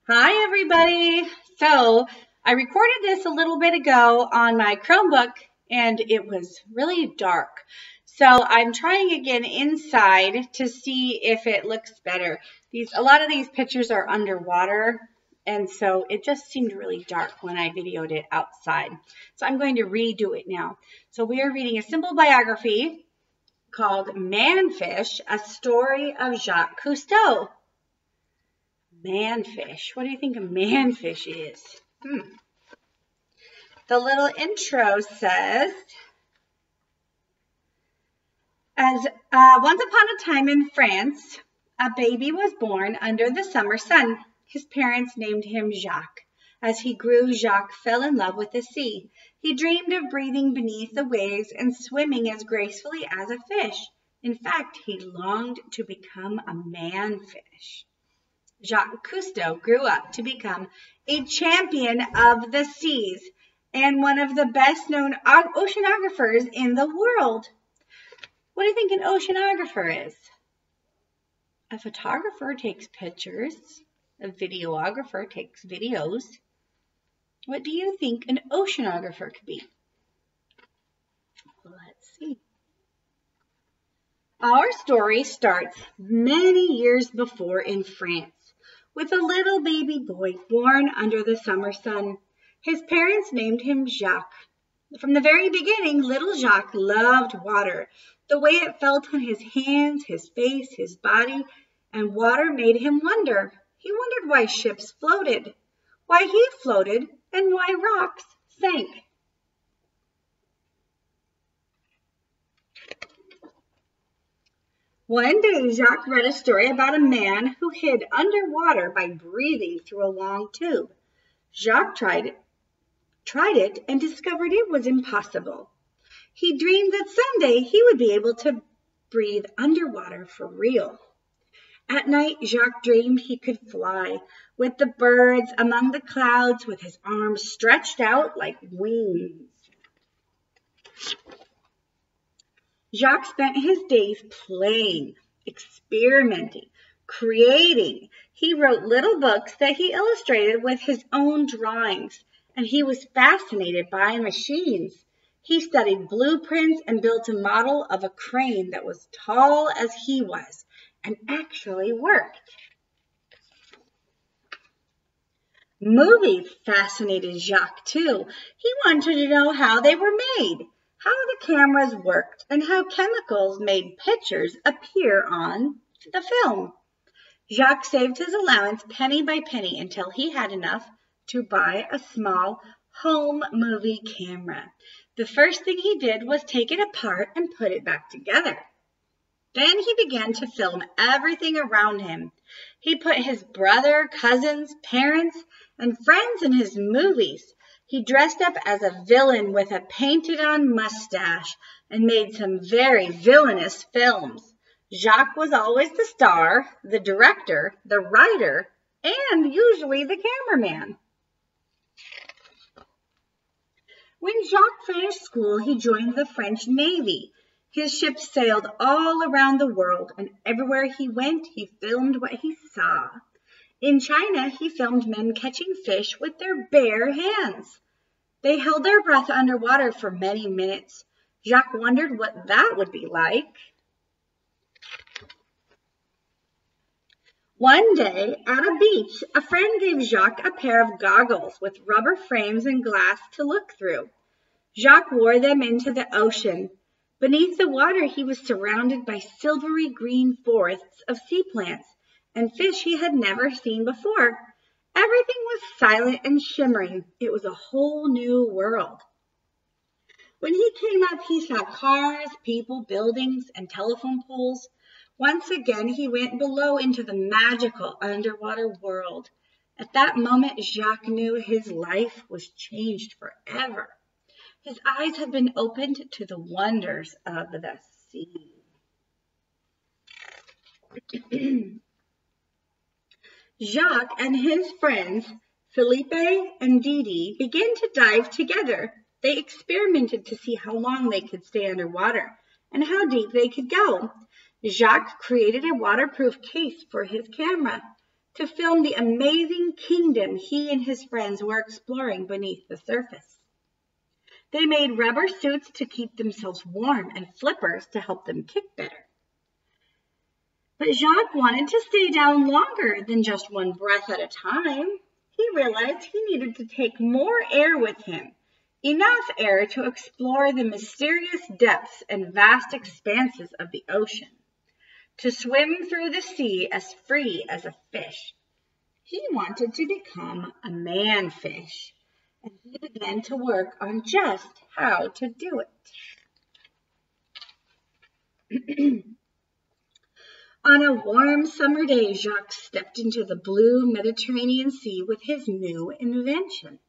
Hi, everybody. So I recorded this a little bit ago on my Chromebook, and it was really dark. So I'm trying again inside to see if it looks better. A lot of these pictures are underwater, and so it just seemed really dark when I videoed it outside. So I'm going to redo it now. So we are reading a simple biography called MANFISH, a story of Jacques Cousteau. MANFISH. What do you think a MANFISH is? The little intro says, once upon a time in France, a baby was born under the summer sun. His parents named him Jacques. As he grew, Jacques fell in love with the sea. He dreamed of breathing beneath the waves and swimming as gracefully as a fish. In fact, he longed to become a manfish. Jacques Cousteau grew up to become a champion of the seas and one of the best-known oceanographers in the world. What do you think an oceanographer is? A photographer takes pictures. A videographer takes videos. What do you think an oceanographer could be? Let's see. Our story starts many years before in France, with a little baby boy born under the summer sun. His parents named him Jacques. From the very beginning, little Jacques loved water, the way it felt on his hands, his face, his body, and water made him wonder. He wondered why ships floated, why he floated, and why rocks sank. One day, Jacques read a story about a man who hid underwater by breathing through a long tube. Jacques tried it and discovered it was impossible. He dreamed that someday he would be able to breathe underwater for real. At night, Jacques dreamed he could fly with the birds among the clouds with his arms stretched out like wings. Jacques spent his days playing, experimenting, creating. He wrote little books that he illustrated with his own drawings, and he was fascinated by machines. He studied blueprints and built a model of a crane that was tall as he was and actually worked. Movies fascinated Jacques too. He wanted to know how they were made, how the cameras worked, and how chemicals made pictures appear on the film. Jacques saved his allowance penny by penny until he had enough to buy a small home movie camera. The first thing he did was take it apart and put it back together. Then he began to film everything around him. He put his brother, cousins, parents, and friends in his movies. He dressed up as a villain with a painted-on mustache and made some very villainous films. Jacques was always the star, the director, the writer, and usually the cameraman. When Jacques finished school, he joined the French Navy. His ships sailed all around the world, and everywhere he went, he filmed what he saw. In China, he filmed men catching fish with their bare hands. They held their breath underwater for many minutes. Jacques wondered what that would be like. One day, at a beach, a friend gave Jacques a pair of goggles with rubber frames and glass to look through. Jacques wore them into the ocean. Beneath the water, he was surrounded by silvery green forests of sea plants and fish he had never seen before. Everything was silent and shimmering. It was a whole new world. When he came up, he saw cars, people, buildings, and telephone poles. Once again, he went below into the magical underwater world. At that moment, Jacques knew his life was changed forever. His eyes had been opened to the wonders of the sea. Jacques and his friends, Philippe and Didi, began to dive together. They experimented to see how long they could stay underwater and how deep they could go. Jacques created a waterproof case for his camera. to film the amazing kingdom he and his friends were exploring beneath the surface. They made rubber suits to keep themselves warm and flippers to help them kick better. But Jacques wanted to stay down longer than just one breath at a time. He realized he needed to take more air with him, enough air to explore the mysterious depths and vast expanses of the ocean, to swim through the sea as free as a fish. He wanted to become a man-fish, and he began to work on just how to do it. On a warm summer day, Jacques stepped into the blue Mediterranean Sea with his new invention.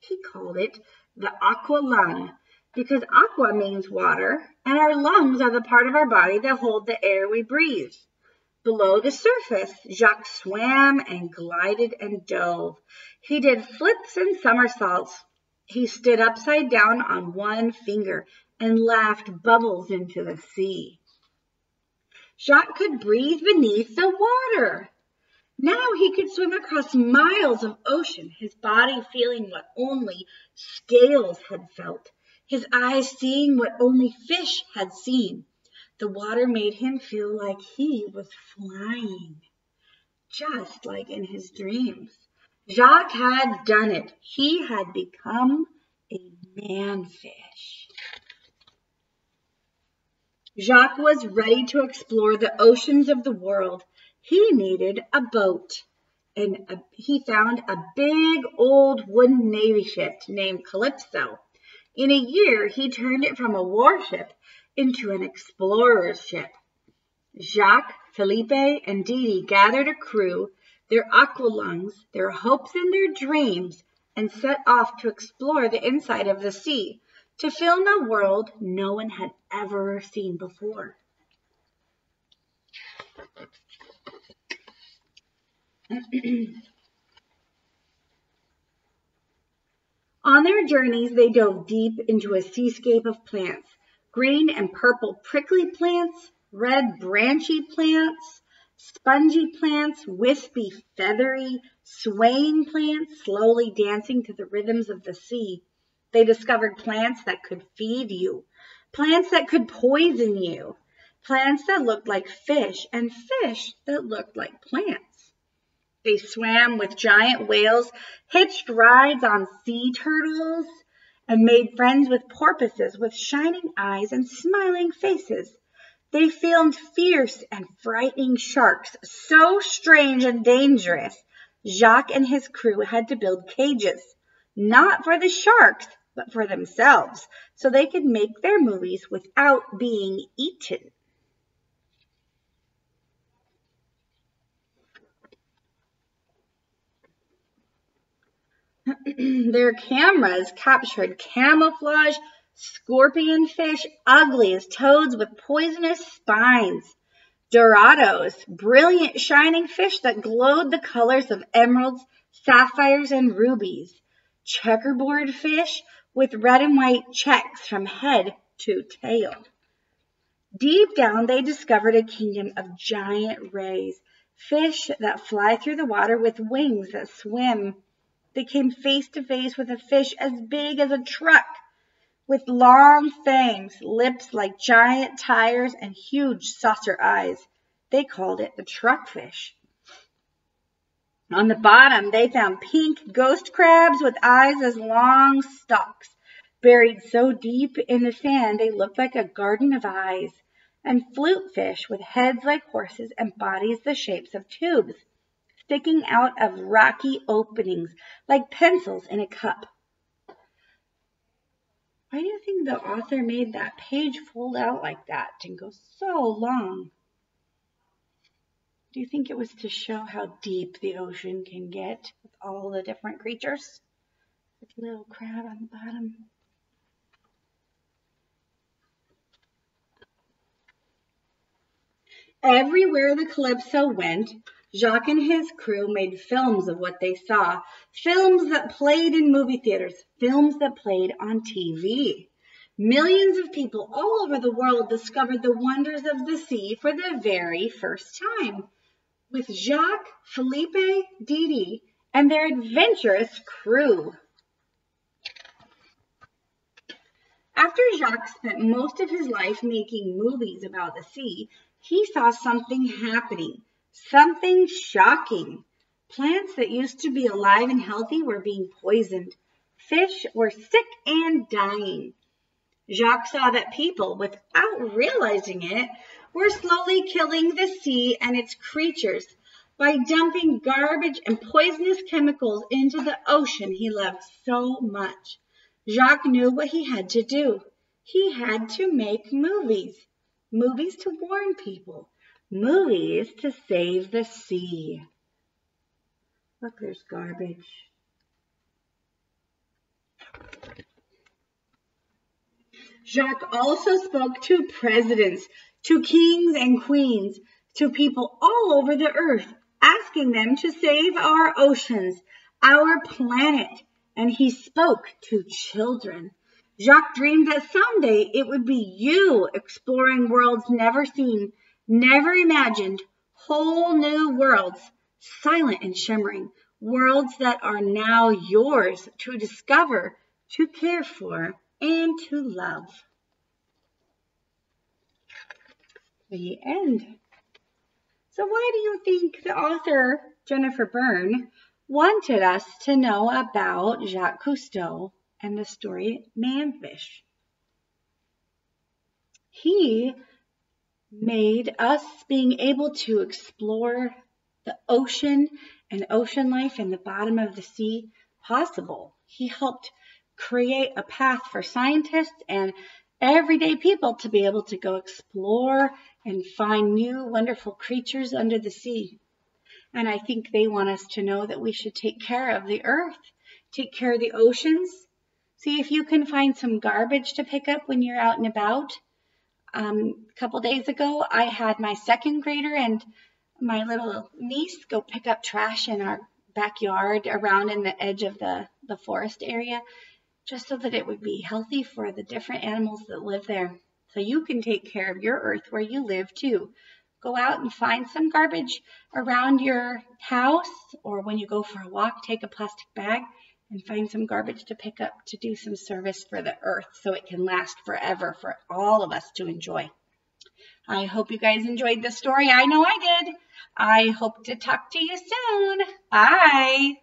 He called it the aqua lung, because aqua means water, and our lungs are the part of our body that hold the air we breathe. Below the surface, Jacques swam and glided and dove. He did flips and somersaults. He stood upside down on one finger and laughed bubbles into the sea. Jacques could breathe beneath the water. Now he could swim across miles of ocean, his body feeling what only scales had felt, his eyes seeing what only fish had seen. The water made him feel like he was flying, just like in his dreams. Jacques had done it. He had become a man-fish. Jacques was ready to explore the oceans of the world. He needed a boat, and he found a big old wooden navy ship named Calypso. In a year, he turned it from a warship into an explorer's ship. Jacques, Felipe, and Didi gathered a crew, their aqualungs, their hopes and their dreams, and set off to explore the inside of the sea, to film a world no one had ever seen before. On their journeys, they dove deep into a seascape of plants, green and purple prickly plants, red branchy plants, spongy plants, wispy, feathery, swaying plants, slowly dancing to the rhythms of the sea. They discovered plants that could feed you, plants that could poison you, plants that looked like fish, and fish that looked like plants. They swam with giant whales, hitched rides on sea turtles, and made friends with porpoises with shining eyes and smiling faces. They filmed fierce and frightening sharks, so strange and dangerous, Jacques and his crew had to build cages, not for the sharks, but for themselves, so they could make their movies without being eaten. Their cameras captured camouflage, scorpionfish, ugly as toads with poisonous spines, dorados, brilliant shining fish that glowed the colors of emeralds, sapphires, and rubies, checkerboard fish with red and white checks from head to tail. Deep down, they discovered a kingdom of giant rays, fish that fly through the water with wings that swim. They came face to face with a fish as big as a truck, with long fangs, lips like giant tires, and huge saucer eyes. They called it the truckfish. On the bottom, they found pink ghost crabs with eyes as long stalks, buried so deep in the sand they looked like a garden of eyes, and flute fish with heads like horses and bodies the shapes of tubes, sticking out of rocky openings like pencils in a cup. Why do you think the author made that page fold out like that and go so long? Do you think it was to show how deep the ocean can get with all the different creatures? With little crab on the bottom. Everywhere the Calypso went, Jacques and his crew made films of what they saw, films that played in movie theaters, films that played on TV. Millions of people all over the world discovered the wonders of the sea for the very first time. with Jacques, Felipe, Didi, and their adventurous crew. After Jacques spent most of his life making movies about the sea, he saw something happening, something shocking. Plants that used to be alive and healthy were being poisoned. Fish were sick and dying. Jacques saw that people, without realizing it, were slowly killing the sea and its creatures by dumping garbage and poisonous chemicals into the ocean he loved so much. Jacques knew what he had to do. He had to make movies. Movies to warn people. Movies to save the sea. Look, there's garbage. Jacques also spoke to presidents, to kings and queens, to people all over the earth, asking them to save our oceans, our planet, and he spoke to children. Jacques dreamed that someday it would be you exploring worlds never seen, never imagined, whole new worlds, silent and shimmering, worlds that are now yours to discover, to care for, and to love. The end. So why do you think the author, Jennifer Byrne, wanted us to know about Jacques Cousteau and the story MANFISH? He made us being able to explore the ocean and ocean life in the bottom of the sea possible. He helped create a path for scientists and everyday people to be able to go explore and find new wonderful creatures under the sea. And I think they want us to know that we should take care of the earth, take care of the oceans. See if you can find some garbage to pick up when you're out and about. A couple days ago, I had my second grader and my little niece go pick up trash in our backyard around in the edge of the forest area, just so that it would be healthy for the different animals that live there. So you can take care of your earth where you live too. Go out and find some garbage around your house, or when you go for a walk, take a plastic bag and find some garbage to pick up to do some service for the earth so it can last forever for all of us to enjoy. I hope you guys enjoyed this story. I know I did. I hope to talk to you soon. Bye.